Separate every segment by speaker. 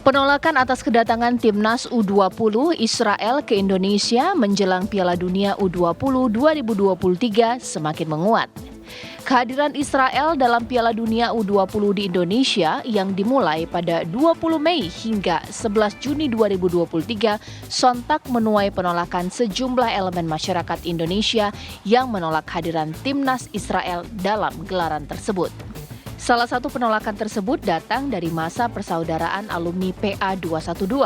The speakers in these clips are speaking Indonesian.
Speaker 1: Penolakan atas kedatangan timnas U20 Israel ke Indonesia menjelang Piala Dunia U20 2023 semakin menguat. Kehadiran Israel dalam Piala Dunia U20 di Indonesia yang dimulai pada 20 Mei hingga 11 Juni 2023 sontak menuai penolakan sejumlah elemen masyarakat Indonesia yang menolak kehadiran timnas Israel dalam gelaran tersebut. Salah satu penolakan tersebut datang dari masa persaudaraan alumni PA 212.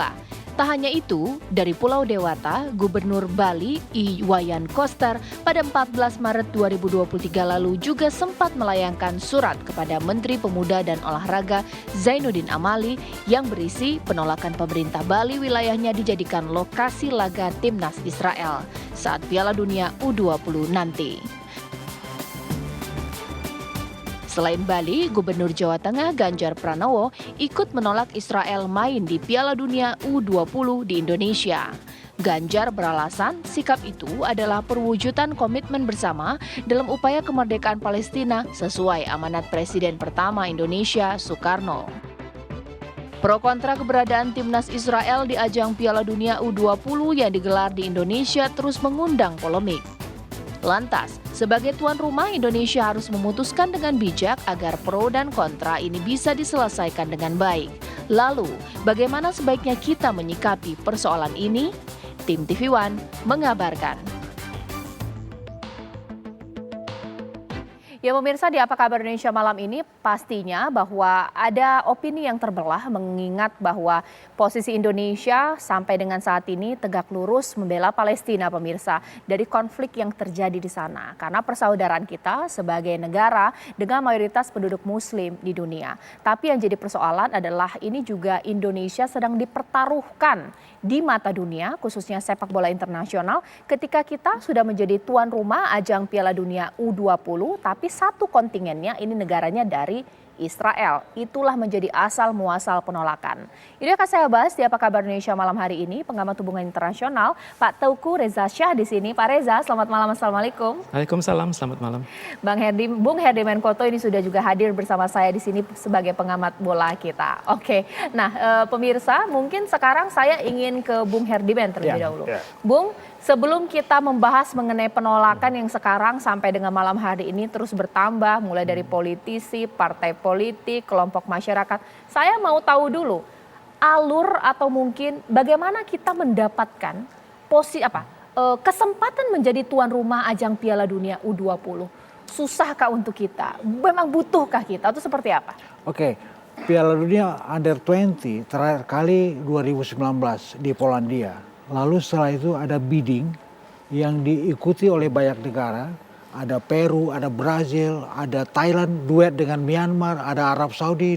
Speaker 1: Tak hanya itu, dari Pulau Dewata, Gubernur Bali Iwayan Koster pada 14 Maret 2023 lalu juga sempat melayangkan surat kepada Menteri Pemuda dan Olahraga Zainuddin Amali yang berisi penolakan pemerintah Bali wilayahnya dijadikan lokasi laga timnas Israel saat Piala Dunia U20 nanti. Selain Bali, Gubernur Jawa Tengah Ganjar Pranowo ikut menolak Israel main di Piala Dunia U20 di Indonesia. Ganjar beralasan sikap itu adalah perwujudan komitmen bersama dalam upaya kemerdekaan Palestina sesuai amanat Presiden pertama Indonesia, Soekarno. Pro kontra keberadaan timnas Israel di ajang Piala Dunia U20 yang digelar di Indonesia terus mengundang polemik. Lantas, sebagai tuan rumah, Indonesia harus memutuskan dengan bijak agar pro dan kontra ini bisa diselesaikan dengan baik. Lalu, bagaimana sebaiknya kita menyikapi persoalan ini? Tim TV One mengabarkan. Ya pemirsa, di Apa Kabar Indonesia malam ini pastinya bahwa ada opini yang terbelah mengingat bahwa posisi Indonesia sampai dengan saat ini tegak lurus membela Palestina pemirsa dari konflik yang terjadi di sana. Karena persaudaraan kita sebagai negara dengan mayoritas penduduk muslim di dunia. Tapi yang jadi persoalan adalah ini juga Indonesia sedang dipertaruhkan di mata dunia khususnya sepak bola internasional ketika kita sudah menjadi tuan rumah ajang Piala Dunia U20 tapi satu kontingennya ini negaranya dari Israel. Itulah menjadi asal muasal penolakan. Ini akan saya bahas di Apa Kabar Indonesia malam hari ini. Pengamat hubungan internasional Pak Teuku Reza Syah di sini. Pak Reza, selamat malam. Assalamualaikum.
Speaker 2: Waalaikumsalam, selamat malam.
Speaker 1: Bung Herdi Menkoto ini sudah juga hadir bersama saya di sini sebagai pengamat bola kita. Oke, nah pemirsa mungkin sekarang saya ingin ke Bung Herdimen terlebih dahulu. Bung, sebelum kita membahas mengenai penolakan yang sekarang sampai dengan malam hari ini terus bertambah mulai dari politisi, partai politik, kelompok masyarakat. Saya mau tahu dulu alur atau mungkin bagaimana kita mendapatkan kesempatan menjadi tuan rumah ajang Piala Dunia U20. Susahkah untuk kita? Memang butuhkah kita? Atau seperti apa?
Speaker 3: Oke, Piala Dunia Under 20 terakhir kali 2019 di Polandia. Lalu setelah itu ada bidding yang diikuti oleh banyak negara. Ada Peru, ada Brazil, ada Thailand duet dengan Myanmar, ada Arab Saudi,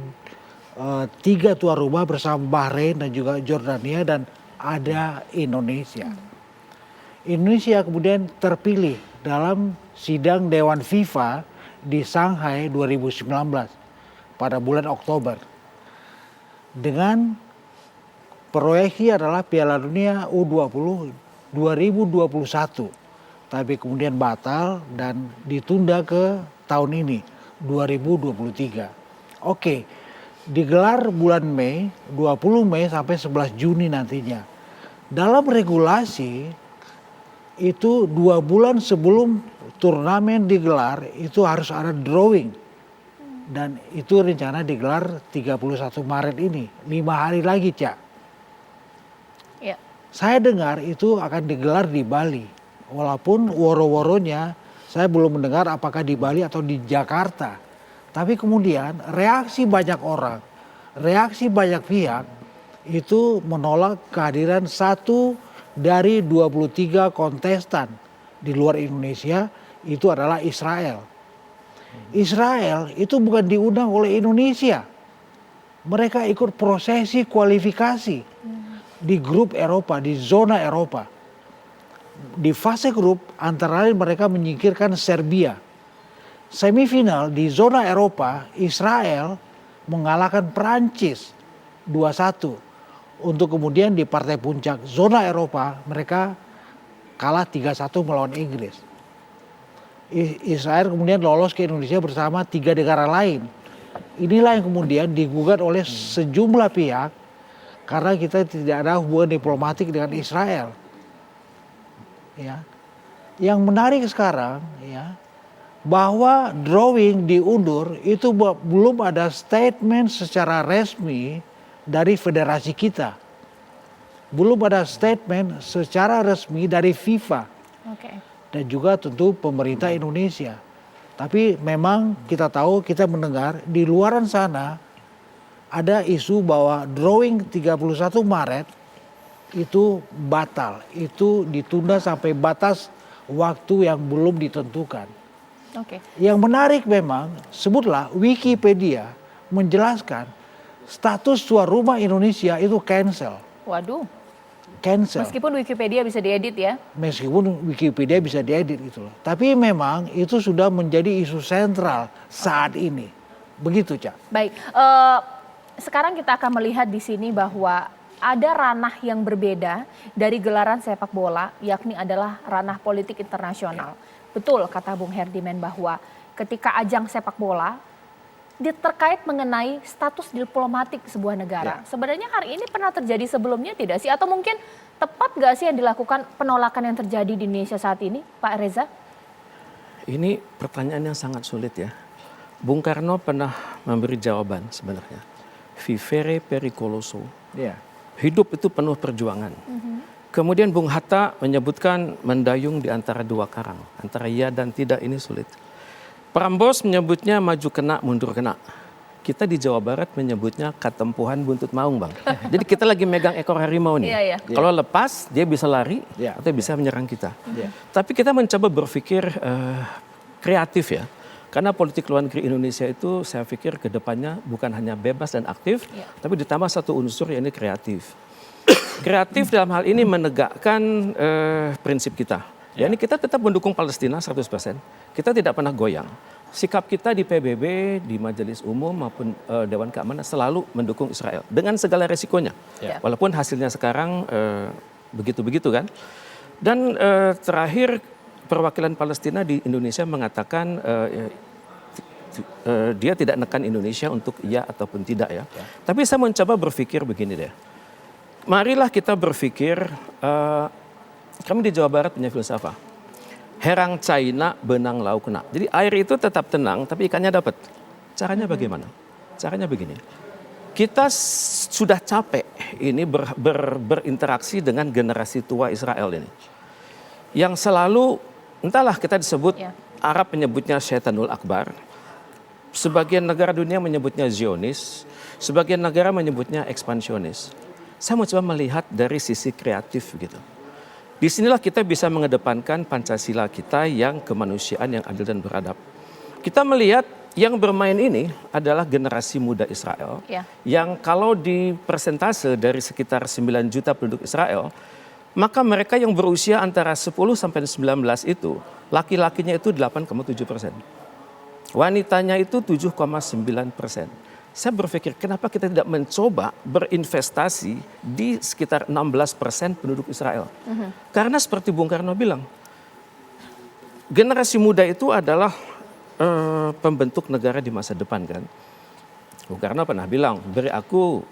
Speaker 3: 3 tuan rumah bersama Bahrain dan juga Jordania dan ada Indonesia. Indonesia kemudian terpilih dalam sidang Dewan FIFA di Shanghai 2019 pada bulan Oktober. Dengan proyeksi adalah Piala Dunia U20 2021. Tapi kemudian batal dan ditunda ke tahun ini 2023. Oke, digelar bulan Mei, 20 Mei sampai 11 Juni nantinya. Dalam regulasi itu 2 bulan sebelum turnamen digelar itu harus ada drawing. Dan itu rencana digelar 31 Maret ini, 5 hari lagi, Cak.
Speaker 1: Ya.
Speaker 3: Saya dengar itu akan digelar di Bali. Walaupun woro-woronya saya belum mendengar apakah di Bali atau di Jakarta. Tapi kemudian reaksi banyak orang, reaksi banyak pihak itu menolak kehadiran satu dari 23 kontestan di luar Indonesia itu adalah Israel. Israel itu bukan diundang oleh Indonesia. Mereka ikut prosesi kualifikasi di grup Eropa, di zona Eropa. Di fase grup antara lain mereka menyingkirkan Serbia. Semifinal di zona Eropa, Israel mengalahkan Prancis 2-1. Untuk kemudian di partai puncak zona Eropa mereka kalah 3-1 melawan Inggris. Israel kemudian lolos ke Indonesia bersama 3 negara lain. Inilah yang kemudian digugat oleh sejumlah pihak karena kita tidak ada hubungan diplomatik dengan Israel. Ya. Yang menarik sekarang ya, bahwa drawing diundur itu belum ada statement secara resmi dari federasi kita. Belum ada statement secara resmi dari FIFA. Dan juga tentu pemerintah Indonesia. Tapi memang kita tahu, kita mendengar di luaran sana ada isu bahwa drawing 31 Maret itu batal. Itu ditunda sampai batas waktu yang belum ditentukan. Yang menarik memang, sebutlah Wikipedia menjelaskan status tuan rumah Indonesia itu cancel.
Speaker 1: Waduh.
Speaker 3: Cancel.
Speaker 1: Meskipun Wikipedia bisa diedit ya.
Speaker 3: Meskipun Wikipedia bisa diedit gitu loh. Tapi memang itu sudah menjadi isu sentral saat ini. Begitu, Cak.
Speaker 1: Baik. Sekarang kita akan melihat di sini bahwa ada ranah yang berbeda dari gelaran sepak bola, yakni adalah ranah politik internasional. Betul kata Bung Herdimen bahwa ketika ajang sepak bola terkait mengenai status diplomatik sebuah negara. Sebenarnya hari ini pernah terjadi sebelumnya tidak sih? Atau mungkin tepat nggak sih yang dilakukan penolakan yang terjadi di Indonesia saat ini, Pak Reza?
Speaker 2: Ini pertanyaan yang sangat sulit ya. Bung Karno pernah memberi jawaban sebenarnya. Vivere pericoloso. Hidup itu penuh perjuangan. Kemudian Bung Hatta menyebutkan mendayung di antara dua karang. Antara ya dan tidak ini sulit. Prambors menyebutnya maju kena, mundur kena. Kita di Jawa Barat menyebutnya katempuhan buntut maung, Bang. Jadi kita lagi megang ekor harimau nih. Kalau lepas, dia bisa lari atau bisa menyerang kita. Tapi kita mencoba berpikir kreatif ya. Karena politik luar negeri Indonesia itu saya pikir ke depannya bukan hanya bebas dan aktif, tapi ditambah satu unsur yaitu kreatif. Kreatif dalam hal ini menegakkan prinsip kita. Ya, ini kita tetap mendukung Palestina 100%. Kita tidak pernah goyang. Sikap kita di PBB, di Majelis Umum maupun Dewan Keamanan selalu mendukung Israel dengan segala resikonya. Walaupun hasilnya sekarang begitu-begitu kan. Dan terakhir perwakilan Palestina di Indonesia mengatakan dia tidak nekan Indonesia untuk iya ataupun tidak ya. Tapi saya mencoba berpikir begini deh. Marilah kita berpikir, kami di Jawa Barat punya filsafat. Herang China, benang lauk kena. Jadi air itu tetap tenang, tapi ikannya dapat. Caranya bagaimana? Caranya begini. Kita sudah capek ini berinteraksi dengan generasi tua Israel ini. Yang selalu, entahlah kita disebut, Arab menyebutnya Syaitanul Akbar. Sebagian negara dunia menyebutnya Zionis. Sebagian negara menyebutnya ekspansionis. Saya mau coba melihat dari sisi kreatif gitu. Disinilah kita bisa mengedepankan Pancasila kita yang kemanusiaan yang adil dan beradab. Kita melihat yang bermain ini adalah generasi muda Israel. Yang kalau di persentase dari sekitar 9 juta penduduk Israel, maka mereka yang berusia antara 10 sampai 19 itu, laki-lakinya itu 8,7%. Wanitanya itu 7,9%. Saya berpikir kenapa kita tidak mencoba berinvestasi di sekitar 16% penduduk Israel. Karena seperti Bung Karno bilang, generasi muda itu adalah pembentuk negara di masa depan kan. Bung Karno pernah bilang, beri aku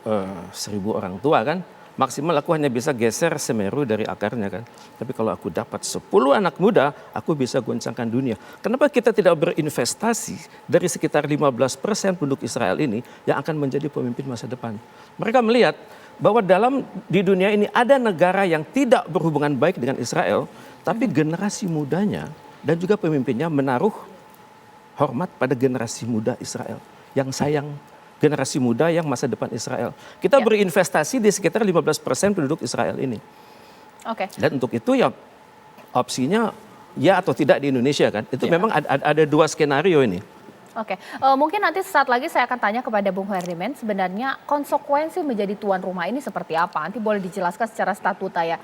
Speaker 2: 1000 orang tua kan, maksimal aku hanya bisa geser Semeru dari akarnya kan. Tapi kalau aku dapat 10 anak muda, aku bisa goncangkan dunia. Kenapa kita tidak berinvestasi dari sekitar 15% penduduk Israel ini yang akan menjadi pemimpin masa depan? Mereka melihat bahwa di dunia ini ada negara yang tidak berhubungan baik dengan Israel, tapi generasi mudanya dan juga pemimpinnya menaruh hormat pada generasi muda Israel yang sayang generasi muda yang masa depan Israel. Kita berinvestasi di sekitar 15% penduduk Israel ini. Dan untuk itu ya opsinya ya atau tidak di Indonesia kan. Itu memang ada dua skenario ini.
Speaker 1: Mungkin nanti saat lagi saya akan tanya kepada Bung Herdimen sebenarnya konsekuensi menjadi tuan rumah ini seperti apa? Nanti boleh dijelaskan secara statuta ya.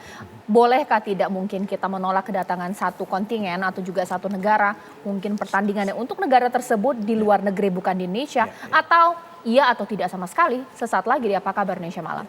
Speaker 1: Bolehkah tidak mungkin kita menolak kedatangan satu kontingen atau juga satu negara, mungkin pertandingannya untuk negara tersebut di luar negeri bukan di Indonesia, atau iya atau tidak sama sekali? Sesaat lagi di Apa Kabar Indonesia Malam.